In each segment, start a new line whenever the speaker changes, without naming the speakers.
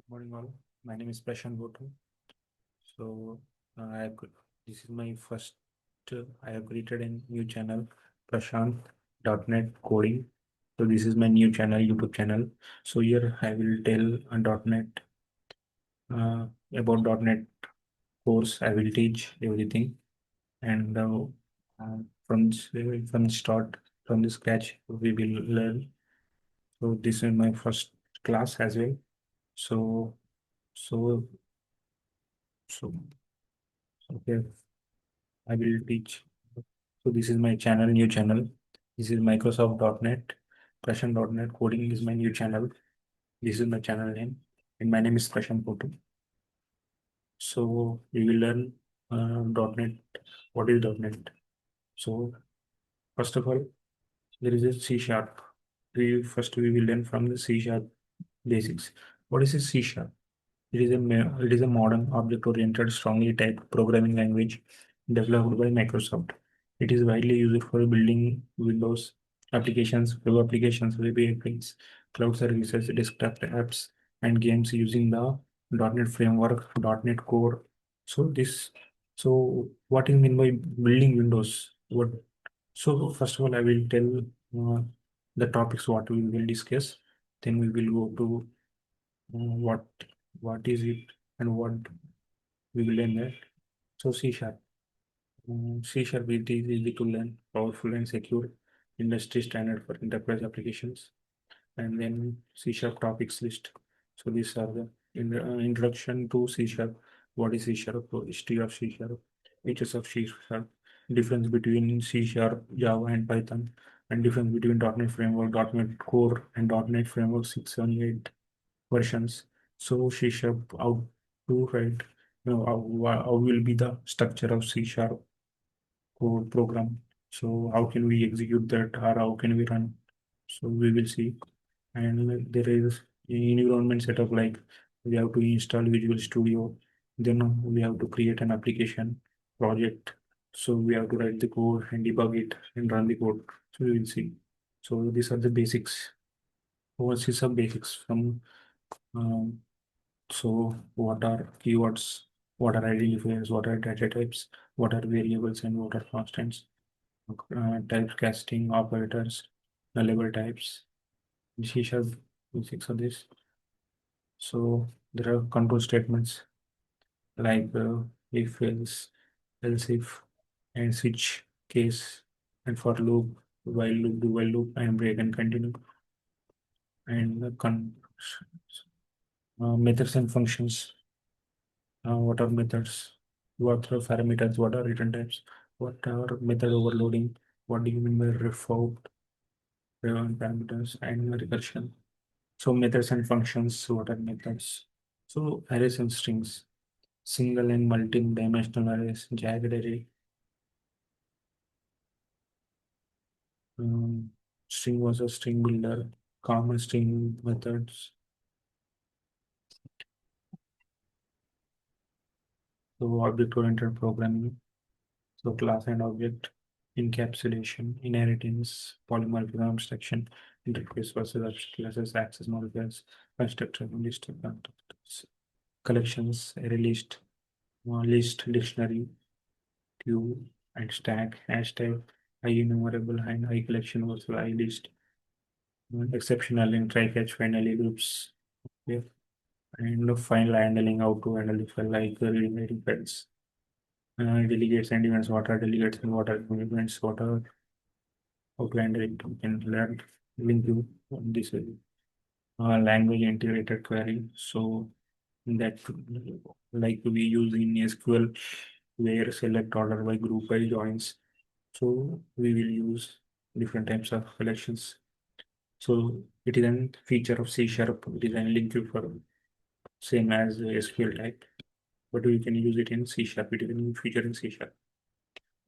Morning all. My name is Prashant Gotu. So I have, this is my first. I have created a new channel, Prashant.net Coding. So this is my new channel, YouTube channel. So here I will tell .NET about .NET course. I will teach everything, and from start from the scratch we will learn. So this is my first class as well. So so so okay. I will teach. So this is my channel, new channel. This is Microsoft.NET. Prashant.NET coding is my new channel. This is my channel name. And my name is Prashant Potu. So we will learn .NET. What is .NET? So first of all, there is a C sharp. We will learn from the C sharp basics. What is a C sharp? It is a modern object-oriented, strongly typed programming language developed by Microsoft. It is widely used for building Windows applications, web applications, web APIs, cloud services, desktop apps, and games using the .NET framework, .NET Core. So this, so what is mean by building Windows? What? So first of all, I will tell the topics what we will discuss. Then we will go to what is it and what we will learn that. So C sharp. C sharp is easy to learn, powerful and secure, industry standard for enterprise applications. And then C sharp topics list. So these are the introduction to C sharp. What is C sharp? History of C sharp, features of C sharp, difference between C sharp, Java, and Python, and difference between .NET Framework, .NET Core, and .NET Framework 678 versions. So C sharp, how to write, how will be the structure of C sharp code program. So how can we execute that, or how can we run? So we will see. And there is environment setup, like we have to install Visual Studio, then we have to create an application project. So we have to write the code and debug it and run the code. So we will see. So these are the basics. What is some basics from um, so what are keywords? What are identifiers? What are data types? What are variables and what are constants? Typecasting operators, nullable types. C sharp basics of this. So there are control statements like if else if, and switch case, and for loop, while loop, do while loop, and break and continue. And methods and functions. What are methods? What are parameters? What are return types? What are method overloading? What do you mean by ref out, parameters, and recursion? So methods and functions. What are methods? So arrays and strings, single and multi-dimensional arrays, jagged array. Um, String was a string builder, common string methods. So object-oriented programming. So class and object, encapsulation, inheritance, polymorphism, abstraction, interface versus abstract classes, access modifiers, constructor, list of constructors, collections, array list, list, dictionary, queue, and stack, hashtag, enumerable, and collection versus list, exceptional and try catch finally groups. Yeah. And file handling, how to handle the file, like reading files. Delegates and events, what are delegates and what are events, what are how to handle it. We can learn link you on this language integrated query. So that, like we use in SQL, where select order by group by joins. So we will use different types of collections. So it is a feature of C sharp. It is a link you for same as SQL type, but we can use it in C sharp. It is a new feature in C sharp.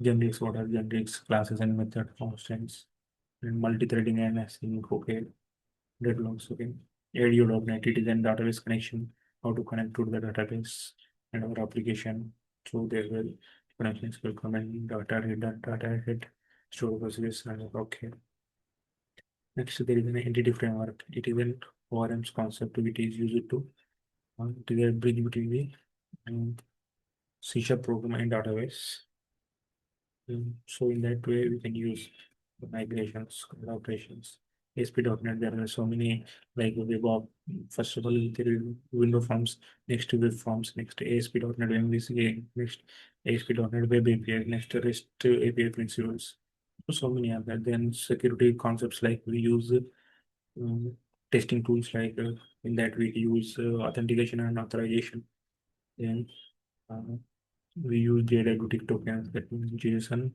Generics, what are generics, classes and method constants, and multi-threading and async. Okay, deadlocks. Okay, ADO.NET, it is a database connection. How to connect to the database and our application. So there will connections will come and data hit, store processes and okay. Next, there is an entity framework. It is an ORM's concept which is used to to get bridge between the C# program and database. So in that way, we can use the migrations, operations. ASP.NET, there are so many like web. First of all, there is window forms, next to web forms, next to ASP.NET MVC, next ASP.NET Web API, next to REST API principles. So many are there. Then security concepts like we use um, testing tools like in that we use authentication and authorization. Then uh, we use JWT tokens, that means JSON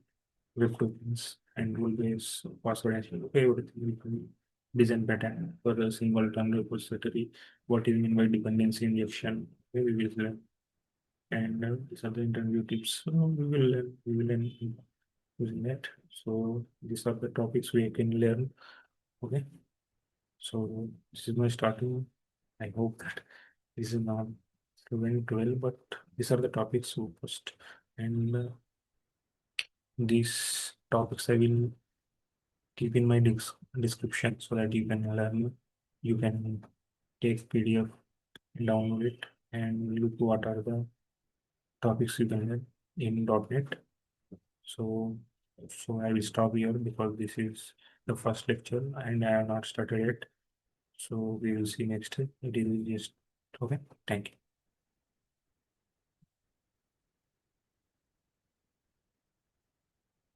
web tokens and rule-based password and everything we can design pattern for a single term repository. What is mean by dependency injection? We will learn. And these are the interview tips. So we will learn using that. So these are the topics we can learn. Okay. So this is my starting. I hope that this is not going well, but these are the topics first. And these topics I will keep in my description so that you can learn. You can take PDF, download it, and look what are the topics you can learn in .NET. So, so I will stop here because this is the first lecture and I have not started it. So we will see next. It is just okay. Thank you.